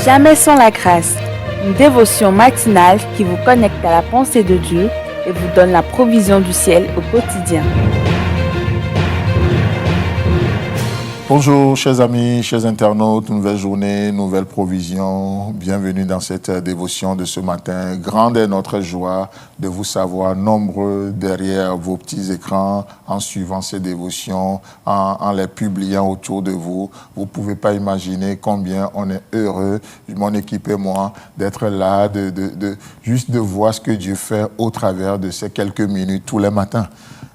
Jamais sans la grâce, une dévotion matinale qui vous connecte à la pensée de Dieu et vous donne la provision du ciel au quotidien. Bonjour chers amis, chers internautes, nouvelle journée, nouvelle provision. Bienvenue dans cette dévotion de ce matin. Grande est notre joie de vous savoir nombreux derrière vos petits écrans en suivant ces dévotions, en les publiant autour de vous. Vous ne pouvez pas imaginer combien on est heureux, mon équipe et moi, d'être là, juste de voir ce que Dieu fait au travers de ces quelques minutes tous les matins.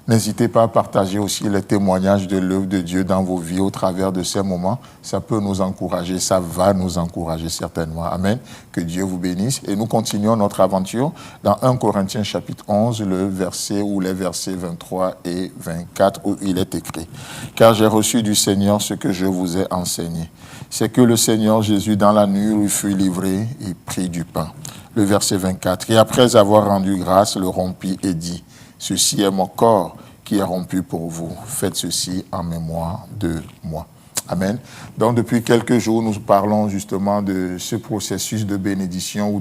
N'hésitez pas à partager aussi les témoignages de l'œuvre de Dieu dans vos vies au travers de ces moments. Ça peut nous encourager, ça va nous encourager certainement. Amen. Que Dieu vous bénisse. Et nous continuons notre aventure dans 1 Corinthiens chapitre 11, les versets 23 et 24 où il est écrit. Car j'ai reçu du Seigneur ce que je vous ai enseigné. C'est que le Seigneur Jésus dans la nuit où il fut livré, il prit du pain. Le verset 24. Et après avoir rendu grâce, le rompit et dit: ceci est mon corps qui est rompu pour vous. Faites ceci en mémoire de moi. Amen. Donc, depuis quelques jours, nous parlons justement de ce processus de bénédiction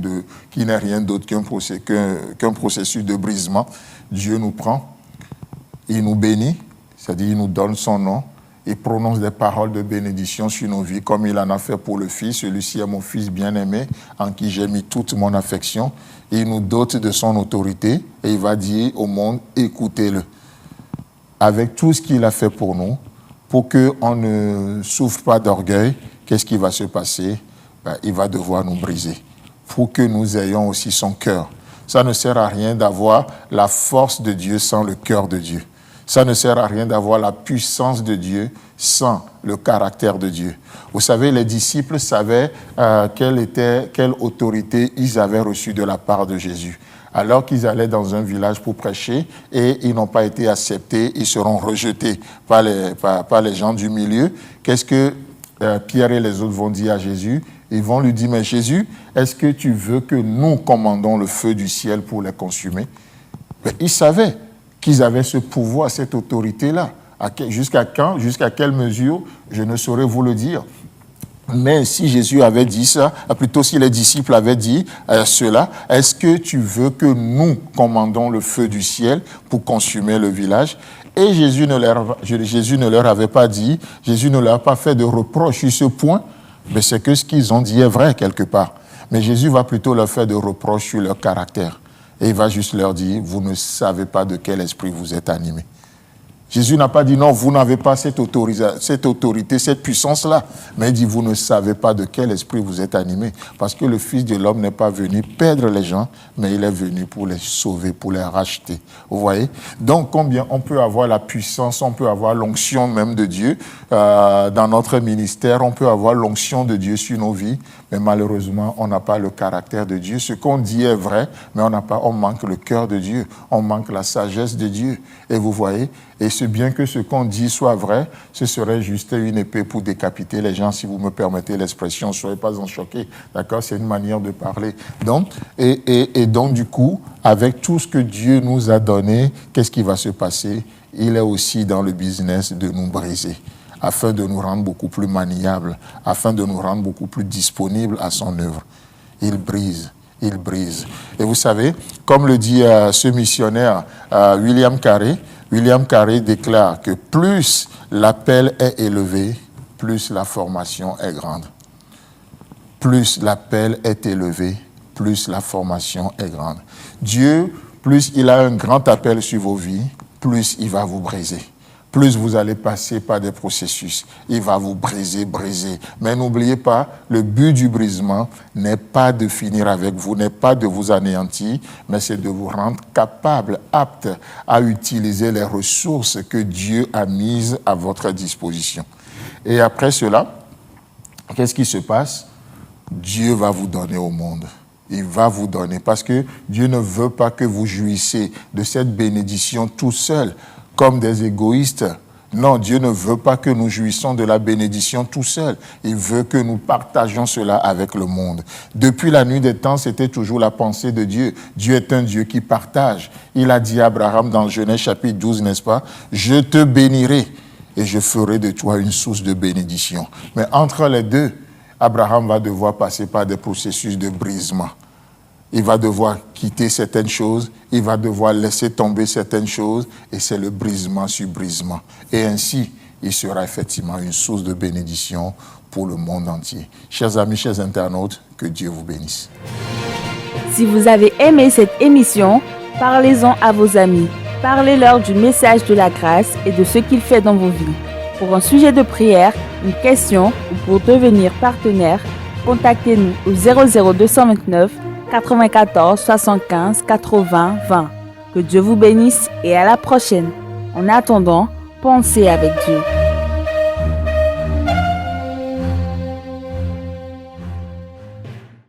qui n'est rien d'autre qu'un processus de brisement. Dieu nous prend, il nous bénit, c'est-à-dire il nous donne son nom, il prononce des paroles de bénédiction sur nos vies, comme il en a fait pour le Fils. Celui-ci est mon Fils bien-aimé, en qui j'ai mis toute mon affection. Et il nous dote de son autorité et il va dire au monde: écoutez-le. Avec tout ce qu'il a fait pour nous, pour qu'on ne souffre pas d'orgueil, qu'est-ce qui va se passer? Il va devoir nous briser pour que nous ayons aussi son cœur. Ça ne sert à rien d'avoir la force de Dieu sans le cœur de Dieu. Ça ne sert à rien d'avoir la puissance de Dieu sans le caractère de Dieu. Vous savez, les disciples savaient quelle autorité ils avaient reçue de la part de Jésus. Alors qu'ils allaient dans un village pour prêcher et ils n'ont pas été acceptés, ils seront rejetés par les gens du milieu. Qu'est-ce que Pierre et les autres vont dire à Jésus? Ils vont lui dire: mais Jésus, est-ce que tu veux que nous commandons le feu du ciel pour les consumer? Mais ils savaient qu'ils avaient ce pouvoir, cette autorité-là. Jusqu'à quand, jusqu'à quelle mesure, je ne saurais vous le dire. Mais si Jésus avait dit ça, plutôt si les disciples avaient dit cela, est-ce que tu veux que nous commandons le feu du ciel pour consumer le village? Et Jésus ne leur avait pas dit, Jésus ne leur a pas fait de reproche sur ce point, mais c'est que ce qu'ils ont dit est vrai quelque part. Mais Jésus va plutôt leur faire de reproches sur leur caractère. Et il va juste leur dire: vous ne savez pas de quel esprit vous êtes animés. Jésus n'a pas dit: non, vous n'avez pas cette autorité, cette puissance-là. Mais il dit: vous ne savez pas de quel esprit vous êtes animés. Parce que le Fils de l'homme n'est pas venu perdre les gens, mais il est venu pour les sauver, pour les racheter. Vous voyez? Donc, combien on peut avoir la puissance, on peut avoir l'onction même de Dieu dans notre ministère, on peut avoir l'onction de Dieu sur nos vies, mais malheureusement, on n'a pas le caractère de Dieu. Ce qu'on dit est vrai, mais on manque le cœur de Dieu, on manque la sagesse de Dieu. Et vous voyez? Et c'est bien que ce qu'on dit soit vrai, ce serait juste une épée pour décapiter les gens, si vous me permettez l'expression. Ne soyez pas en choqués, d'accord? C'est une manière de parler. Donc, et donc, du coup, avec tout ce que Dieu nous a donné, qu'est-ce qui va se passer? Il est aussi dans le business de nous briser, afin de nous rendre beaucoup plus maniables, afin de nous rendre beaucoup plus disponibles à son œuvre. Il brise. Il brise. Et vous savez, comme le dit ce missionnaire William Carey déclare que plus l'appel est élevé, plus la formation est grande. Plus l'appel est élevé, plus la formation est grande. Dieu, plus il a un grand appel sur vos vies, plus il va vous briser. Plus vous allez passer par des processus, il va vous briser. Mais n'oubliez pas, le but du brisement n'est pas de finir avec vous, n'est pas de vous anéantir, mais c'est de vous rendre capable, apte à utiliser les ressources que Dieu a mises à votre disposition. Et après cela, qu'est-ce qui se passe? Dieu va vous donner au monde. Il va vous donner, parce que Dieu ne veut pas que vous jouissiez de cette bénédiction tout seul, comme des égoïstes. Non, Dieu ne veut pas que nous jouissons de la bénédiction tout seul. Il veut que nous partagions cela avec le monde. Depuis la nuit des temps, c'était toujours la pensée de Dieu. Dieu est un Dieu qui partage. Il a dit à Abraham dans Genèse chapitre 12, n'est-ce pas? Je te bénirai et je ferai de toi une source de bénédiction. Mais entre les deux, Abraham va devoir passer par des processus de brisement. Il va devoir quitter certaines choses, il va devoir laisser tomber certaines choses, et c'est le brisement sur brisement. Et ainsi, il sera effectivement une source de bénédiction pour le monde entier. Chers amis, chers internautes, que Dieu vous bénisse. Si vous avez aimé cette émission, parlez-en à vos amis. Parlez-leur du message de la grâce et de ce qu'il fait dans vos vies. Pour un sujet de prière, une question ou pour devenir partenaire, contactez-nous au 00229 94 75 80 20. Que Dieu vous bénisse et à la prochaine. En attendant, pensez avec Dieu.